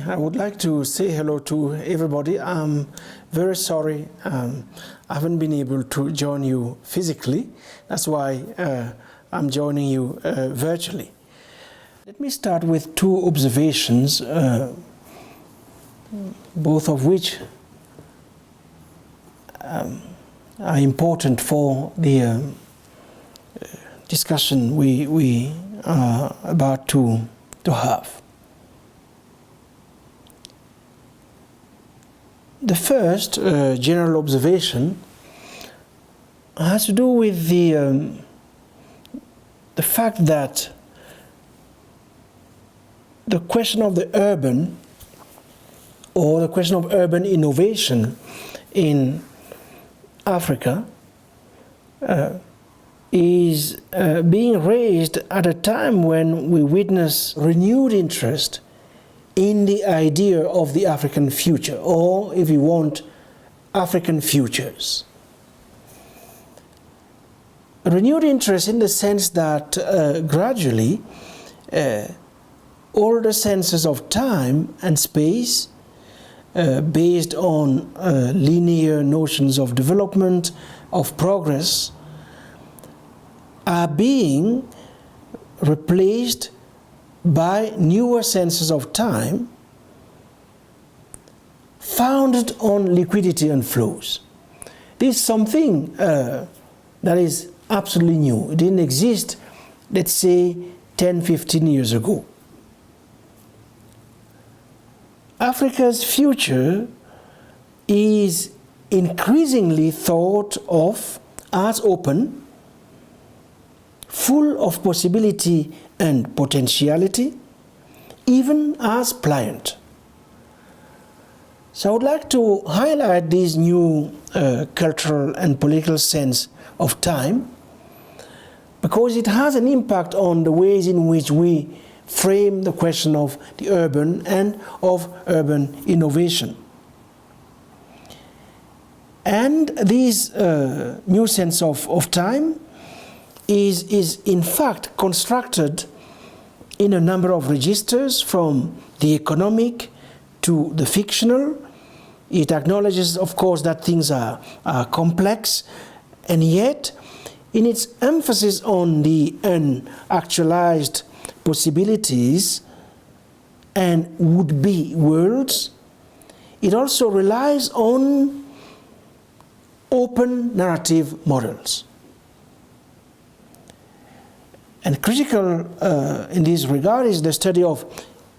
I would like to say hello to everybody. I'm very sorry I haven't been able to join you physically. That's why I'm joining you virtually. Let me start with two observations, both of which are important for the discussion we are about to have. The first general observation has to do with the fact that the question of the urban, or the question of urban innovation in Africa is being raised at a time when we witness renewed interest in the idea of the African future, or if you want, African futures. A renewed interest in the sense that gradually all the senses of time and space based on linear notions of development, of progress, are being replaced by newer senses of time founded on liquidity and flows. This is something that is absolutely new. It didn't exist, let's say, 10, 15 years ago. Africa's future is increasingly thought of as open, full of possibility and potentiality, even as pliant. So I would like to highlight this new cultural and political sense of time, because it has an impact on the ways in which we frame the question of the urban and of urban innovation. And this new sense of time is in fact constructed in a number of registers, from the economic to the fictional. It acknowledges, of course, that things are complex, and yet in its emphasis on the unactualized possibilities and would-be worlds, it also relies on open narrative models. And critical in this regard is the study of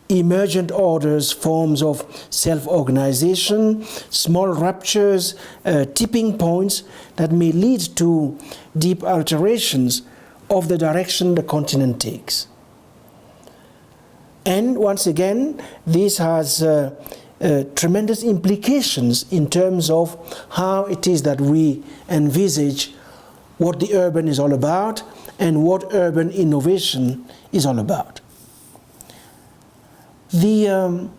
emergent orders, forms of self-organization, small ruptures, tipping points that may lead to deep alterations of the direction the continent takes. And once again, this has tremendous implications in terms of how it is that we envisage what the urban is all about and what urban innovation is all about. The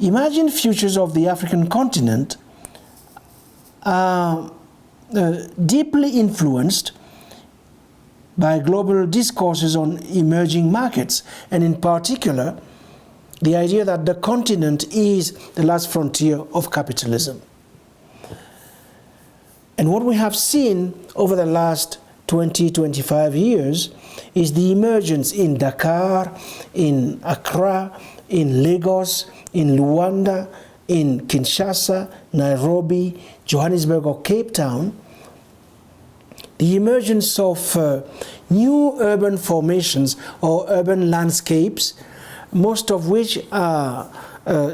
imagined futures of the African continent are deeply influenced by global discourses on emerging markets, and in particular, the idea that the continent is the last frontier of capitalism. And what we have seen over the last 20, 25 years is the emergence in Dakar, in Accra, in Lagos, in Luanda, in Kinshasa, Nairobi, Johannesburg or Cape Town, the emergence of new urban formations or urban landscapes, most of which are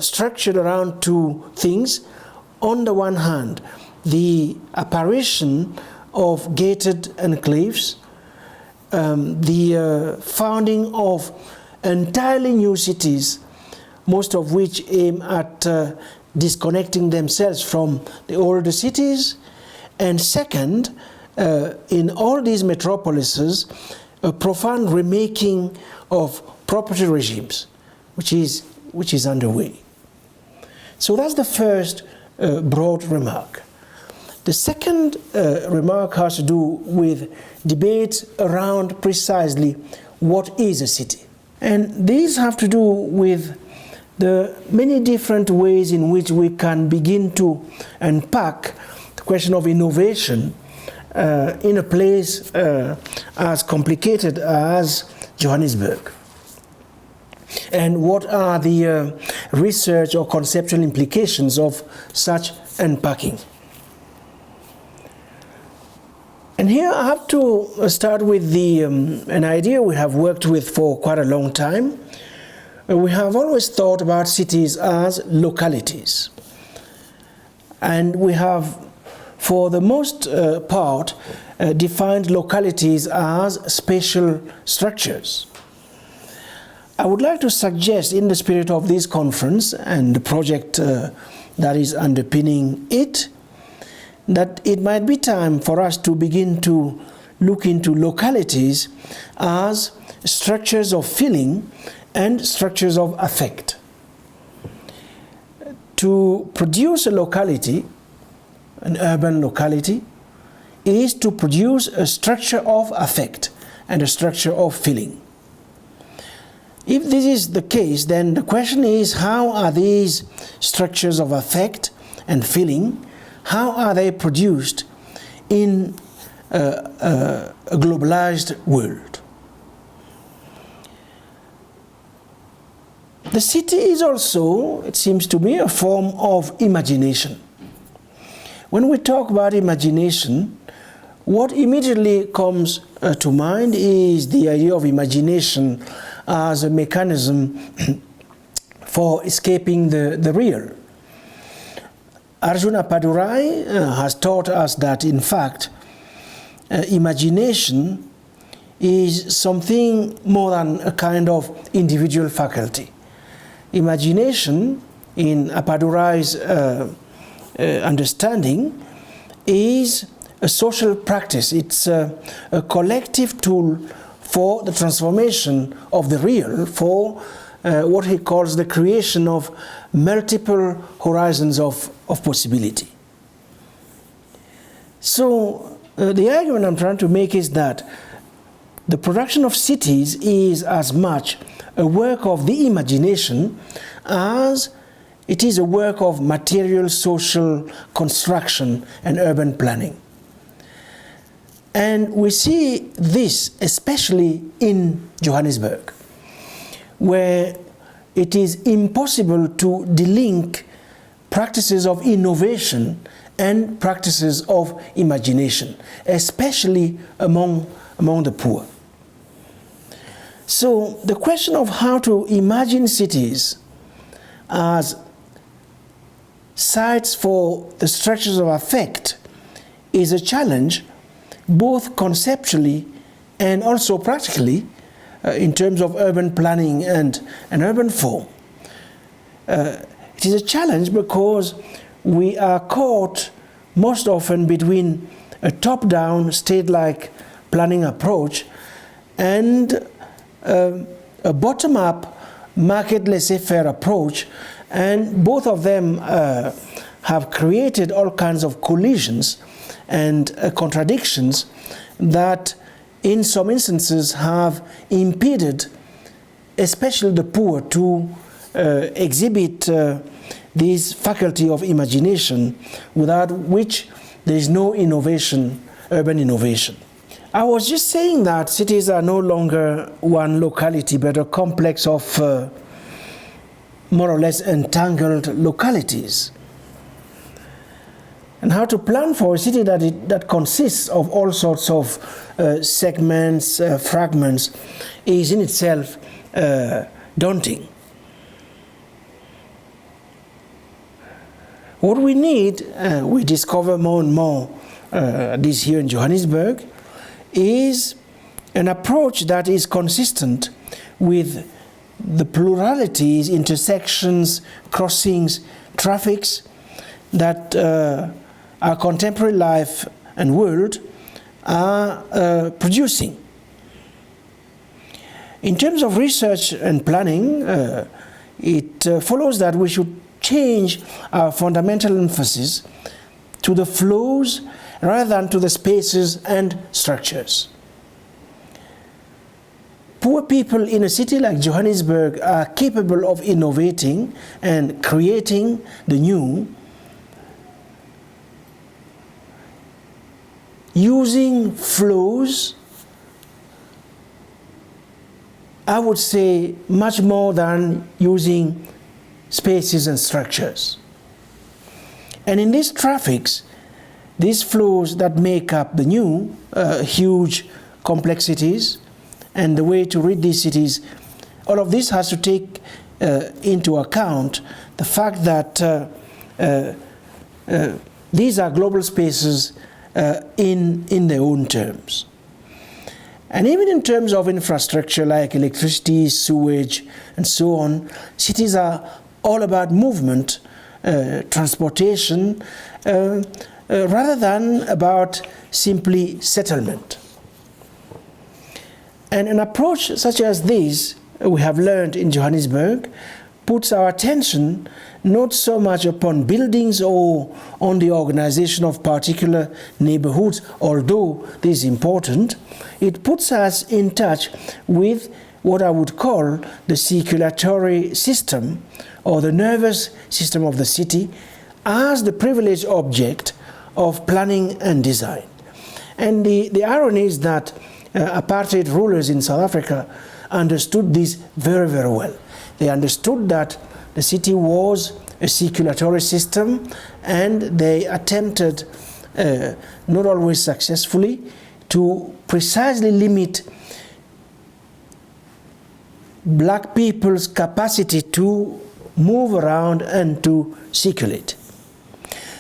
structured around two things. On the one hand, the apparition of gated enclaves, the founding of entirely new cities, most of which aim at disconnecting themselves from the older cities, and second, in all these metropolises, a profound remaking of property regimes, which is underway. So that's the first broad remark. The second remark has to do with debates around precisely what is a city. And these have to do with the many different ways in which we can begin to unpack the question of innovation in a place as complicated as Johannesburg. And what are the research or conceptual implications of such unpacking? And here I have to start with an idea we have worked with for quite a long time. We have always thought about cities as localities. And we have, for the most part, defined localities as spatial structures. I would like to suggest, in the spirit of this conference and the project that is underpinning it, that it might be time for us to begin to look into localities as structures of feeling and structures of affect. To produce a locality, an urban locality, is to produce a structure of affect and a structure of feeling. If this is the case, then the question is, how are these structures of affect and feeling, how are they produced in a globalized world? The city is also, it seems to me, a form of imagination. When we talk about imagination, what immediately comes to mind is the idea of imagination as a mechanism for escaping the real. Arjuna Padurai has taught us that, in fact, imagination is something more than a kind of individual faculty. Imagination, in Padurai's understanding, is a social practice. It's a collective tool for the transformation of the real, for what he calls the creation of multiple horizons of possibility. So the argument I'm trying to make is that the production of cities is as much a work of the imagination as it is a work of material social construction and urban planning. And we see this especially in Johannesburg, where it is impossible to delink practices of innovation and practices of imagination, especially among the poor. So the question of how to imagine cities as sites for the structures of affect is a challenge, both conceptually and also practically, in terms of urban planning and urban form. It is a challenge because we are caught most often between a top-down, state-like planning approach and a bottom-up, market laissez-faire approach, and both of them have created all kinds of collisions and contradictions that in some instances have impeded especially the poor to exhibit this faculty of imagination, without which there is no innovation, urban innovation. I was just saying that cities are no longer one locality, but a complex of more or less entangled localities. And how to plan for a city that consists of all sorts of segments, fragments, is in itself daunting. What we need, we discover more and more this here in Johannesburg, is an approach that is consistent with the pluralities, intersections, crossings, traffics that our contemporary life and world are producing. In terms of research and planning, it follows that we should change our fundamental emphasis to the flows rather than to the spaces and structures. Poor people in a city like Johannesburg are capable of innovating and creating the new, using flows, I would say, much more than using spaces and structures. And in these traffics, these flows that make up the new huge complexities and the way to read these cities, all of this has to take into account the fact that these are global spaces in their own terms. And even in terms of infrastructure like electricity, sewage, and so on, cities are all about movement, transportation, rather than about simply settlement. And an approach such as this, we have learned in Johannesburg, puts our attention not so much upon buildings or on the organization of particular neighborhoods, although this is important. It puts us in touch with what I would call the circulatory system or the nervous system of the city as the privileged object of planning and design. And the irony is that apartheid rulers in South Africa understood this very, very well. They understood that the city was a circulatory system, and they attempted, not always successfully, to precisely limit black people's capacity to move around and to circulate.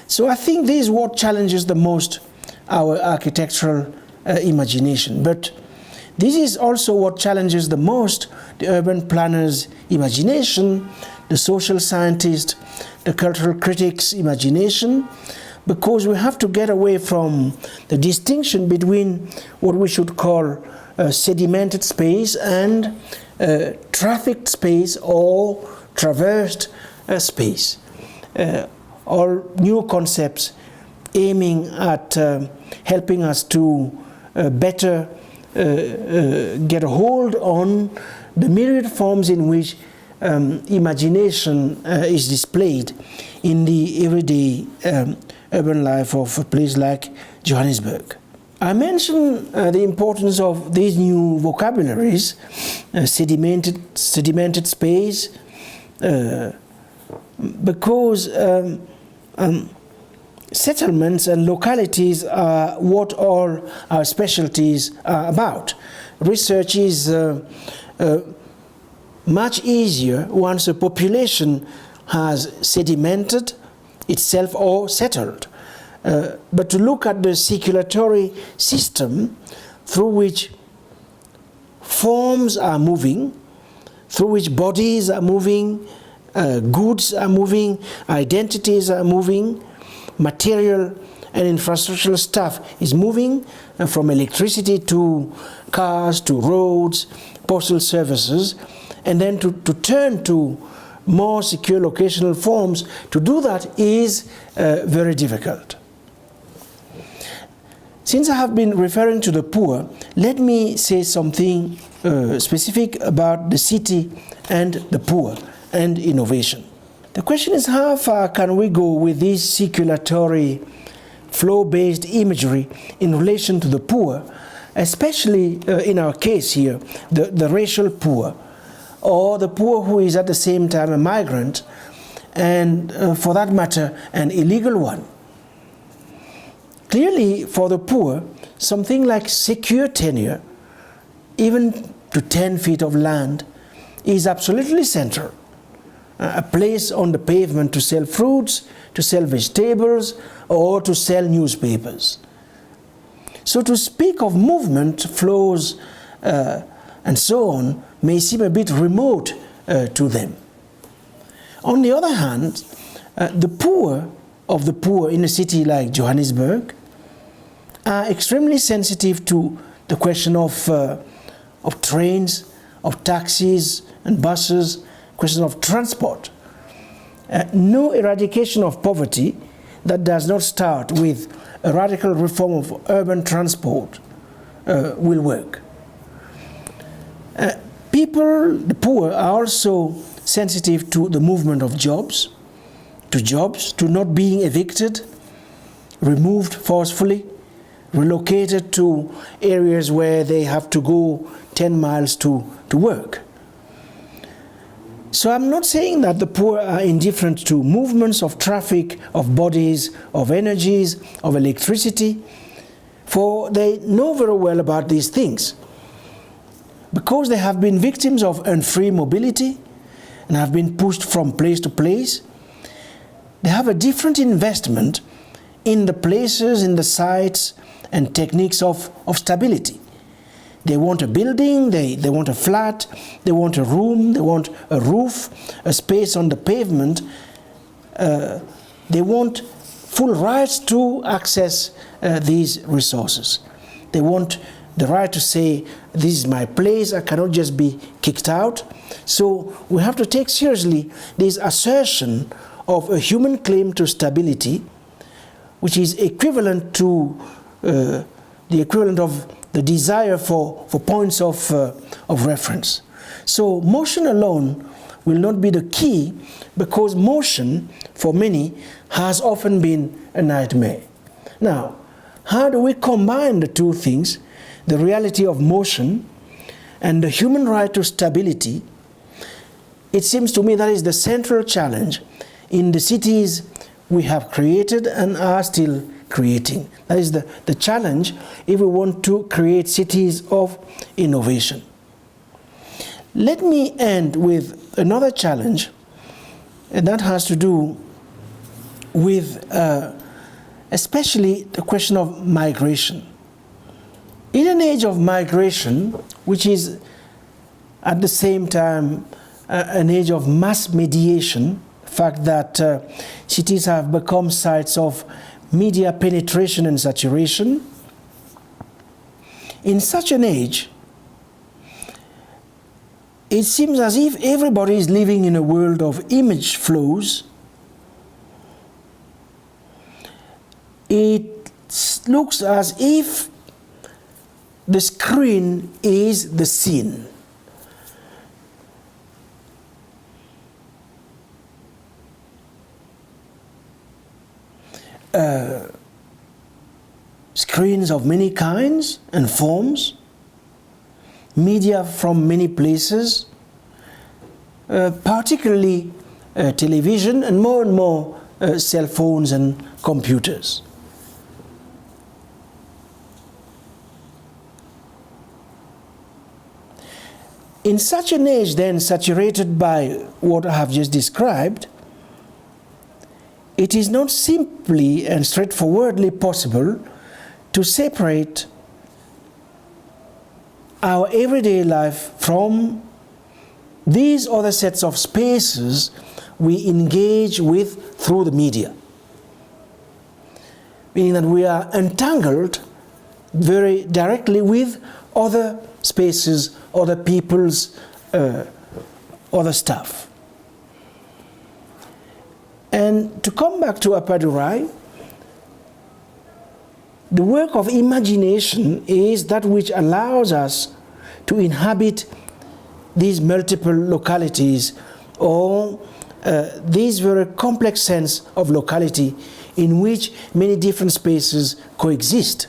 So I think this is what challenges the most our architectural imagination. But this is also what challenges the most the urban planner's imagination, the social scientist, the cultural critic's imagination, because we have to get away from the distinction between what we should call sedimented space and trafficked space or traversed space. All new concepts aiming at helping us to better get a hold on the myriad forms in which imagination is displayed in the everyday urban life of a place like Johannesburg. I mentioned the importance of these new vocabularies, sedimented space, because settlements and localities are what all our specialties are about. Research is much easier once a population has sedimented itself or settled. But to look at the circulatory system through which forms are moving, through which bodies are moving, goods are moving, identities are moving, material and infrastructural stuff is moving from electricity to cars, to roads, postal services, and then to turn to more secure locational forms, to do that is very difficult. Since I have been referring to the poor, let me say something specific about the city and the poor and innovation. The question is, how far can we go with this circulatory, flow-based imagery in relation to the poor, especially in our case here, the racial poor, or the poor who is at the same time a migrant, and for that matter, an illegal one. Clearly, for the poor, something like secure tenure, even to 10 feet of land, is absolutely central. A place on the pavement to sell fruits, to sell vegetables, or to sell newspapers. So to speak of movement, flows, and so on, may seem a bit remote to them. On the other hand, The poor of the poor in a city like Johannesburg are extremely sensitive to the question of trains, of taxis and buses, question of transport. No eradication of poverty that does not start with a radical reform of urban transport will work. People, the poor, are also sensitive to the movement of jobs, to not being evicted, removed forcefully, relocated to areas where they have to go 10 miles to work. So I'm not saying that the poor are indifferent to movements of traffic, of bodies, of energies, of electricity, for they know very well about these things. Because they have been victims of unfree mobility and have been pushed from place to place, they have a different investment in the places, in the sites and techniques of stability. They want a building, they want a flat, they want a room, they want a roof, a space on the pavement. They want full rights to access these resources. They want the right to say, this is my place, I cannot just be kicked out. So we have to take seriously this assertion of a human claim to stability, which is equivalent to the equivalent of the desire for points of reference. So motion alone will not be the key, because motion, for many, has often been a nightmare. Now, how do we combine the two things, the reality of motion and the human right to stability? It seems to me that is the central challenge in the cities we have created and are still creating. That is the challenge if we want to create cities of innovation. Let me end with another challenge, and that has to do with especially the question of migration. In an age of migration, which is at the same time an age of mass mediation, the fact that cities have become sites of media penetration and saturation, in such an age, it seems as if everybody is living in a world of image flows. It looks as if the screen is the scene. Screens of many kinds and forms, media from many places, particularly television, and more cell phones and computers. In such an age, then, saturated by what I have just described, it is not simply and straightforwardly possible to separate our everyday life from these other sets of spaces we engage with through the media. Meaning that we are entangled very directly with other spaces, other people's, other stuff. And to come back to Appadurai, the work of imagination is that which allows us to inhabit these multiple localities, or this very complex sense of locality in which many different spaces coexist.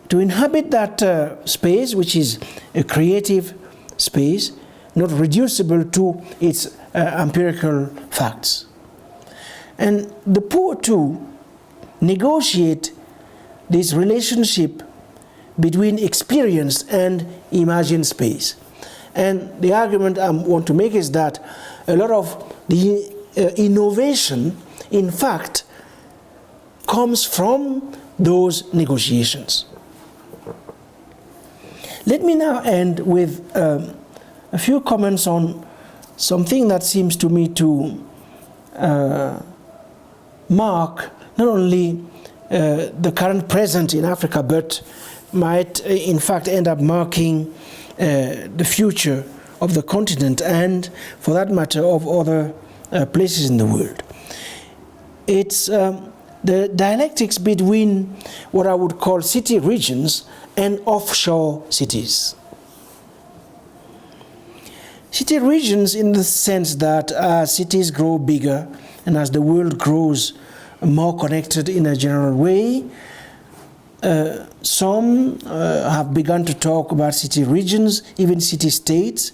To inhabit that space, which is a creative space, not reducible to its empirical facts. And the poor too negotiate this relationship between experienced and imagined space. And the argument I want to make is that a lot of the innovation, in fact, comes from those negotiations. Let me now end with a few comments on something that seems to me to mark not only the current present in Africa, but might in fact end up marking the future of the continent and, for that matter, of other places in the world. It's the dialectics between what I would call city regions and offshore cities. City regions in the sense that as cities grow bigger and as the world grows more connected in a general way, some have begun to talk about city regions, even city states,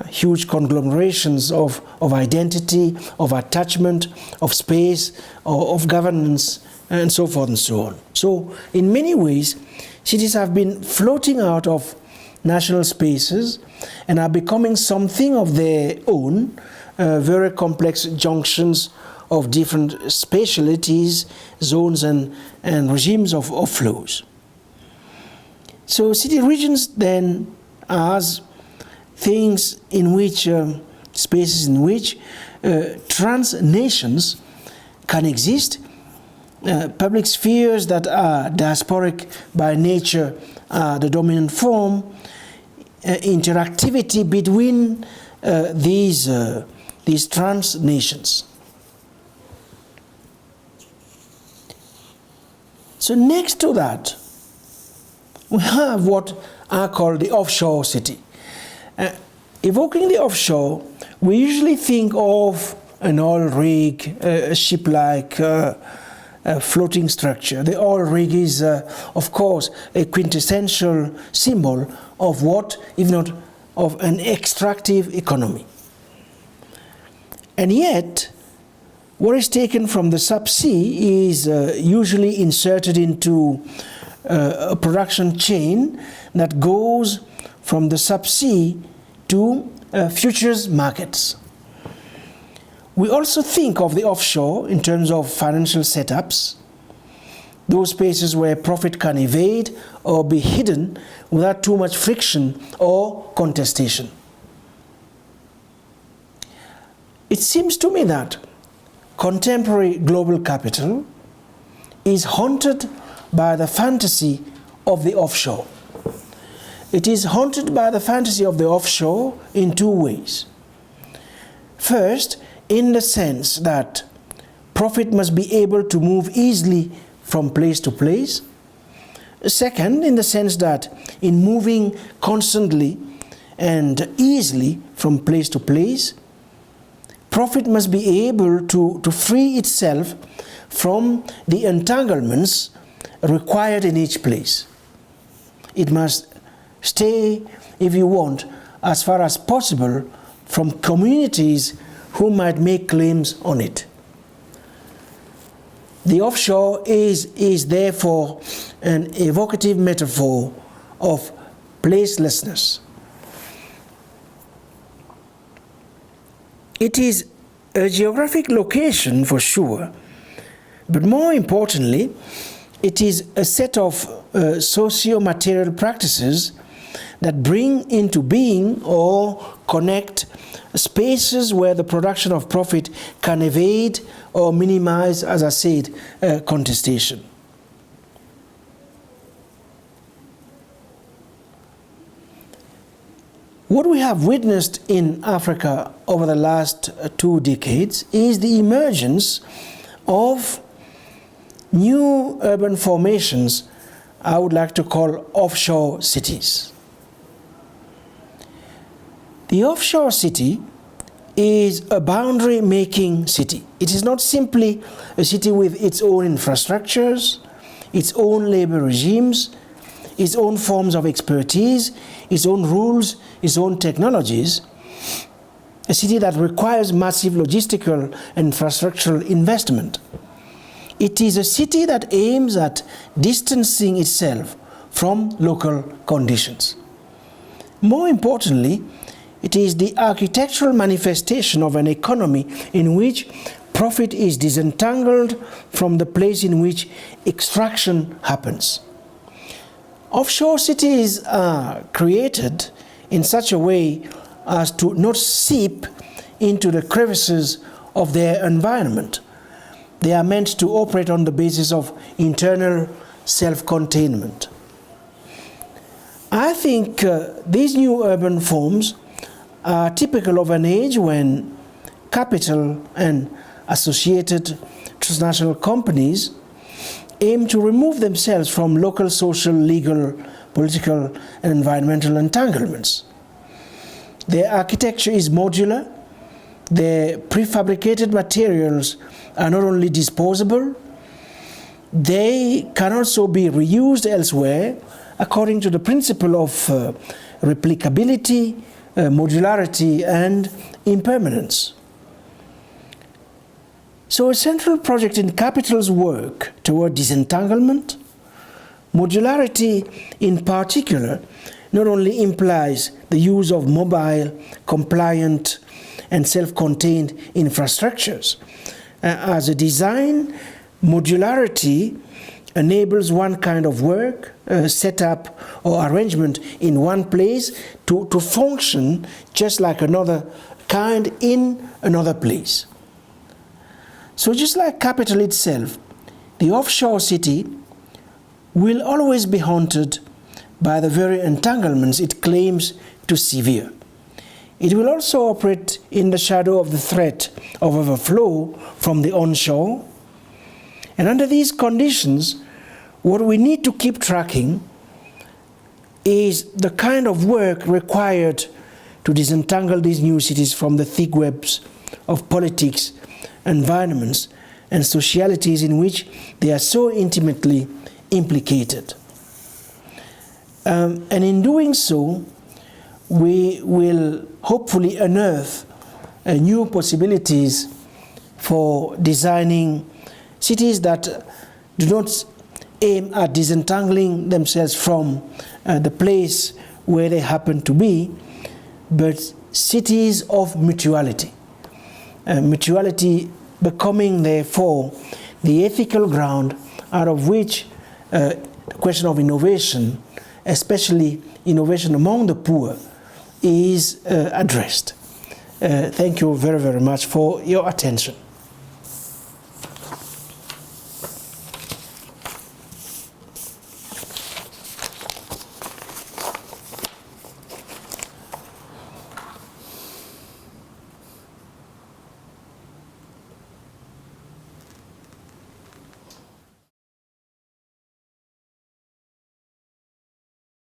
huge conglomerations of identity, of attachment, of space, of governance, and so forth and so on. So in many ways, cities have been floating out of national spaces and are becoming something of their own, very complex junctions of different spatialities, zones, and regimes of flows. So city regions then as things in which, spaces in which trans-nations can exist, public spheres that are diasporic by nature are the dominant form, interactivity between these trans-nations. So next to that, we have what are called the offshore city. Evoking the offshore, we usually think of an oil rig, a ship-like floating structure. The oil rig is, of course, a quintessential symbol of what, if not of an extractive economy. And yet, what is taken from the subsea is usually inserted into a production chain that goes from the subsea to futures markets. We also think of the offshore in terms of financial setups, those spaces where profit can evade or be hidden without too much friction or contestation. It seems to me that contemporary global capital is haunted by the fantasy of the offshore. It is haunted by the fantasy of the offshore in two ways. First, in the sense that profit must be able to move easily from place to place. Second, in the sense that in moving constantly and easily from place to place, profit must be able to free itself from the entanglements required in each place. It must stay, if you want, as far as possible from communities who might make claims on it. The offshore is therefore an evocative metaphor of placelessness. It is a geographic location for sure, but more importantly, it is a set of socio-material practices that bring into being or connect spaces where the production of profit can evade or minimize, as I said, contestation. What we have witnessed in Africa over the last 2 decades is the emergence of new urban formations I would like to call offshore cities. The offshore city is a boundary-making city. It is not simply a city with its own infrastructures, its own labor regimes, its own forms of expertise, its own rules, its own technologies. A city that requires massive logistical and infrastructural investment. It is a city that aims at distancing itself from local conditions. More importantly, it is the architectural manifestation of an economy in which profit is disentangled from the place in which extraction happens. Offshore cities are created in such a way as to not seep into the crevices of their environment. They are meant to operate on the basis of internal self-containment. I think these new urban forms are typical of an age when capital and associated transnational companies aim to remove themselves from local social, legal, political, and environmental entanglements. Their architecture is modular. Their prefabricated materials are not only disposable, they can also be reused elsewhere according to the principle of replicability, modularity, and impermanence. So a central project in Capital's work toward disentanglement, modularity in particular, not only implies the use of mobile, compliant, and self-contained infrastructures. As a design, modularity enables one kind of work, setup, or arrangement in one place to function just like another kind in another place. So just like Capital itself, the offshore city will always be haunted by the very entanglements it claims to sever. It will also operate in the shadow of the threat of overflow from the onshore. And under these conditions, what we need to keep tracking is the kind of work required to disentangle these new cities from the thick webs of politics, environments, and socialities in which they are so intimately implicated. And in doing so, we will hopefully unearth new possibilities for designing cities that do not aim at disentangling themselves from the place where they happen to be, but cities of mutuality. Mutuality becoming, therefore, the ethical ground out of which the question of innovation, especially innovation among the poor, is addressed. Thank you very, very much for your attention.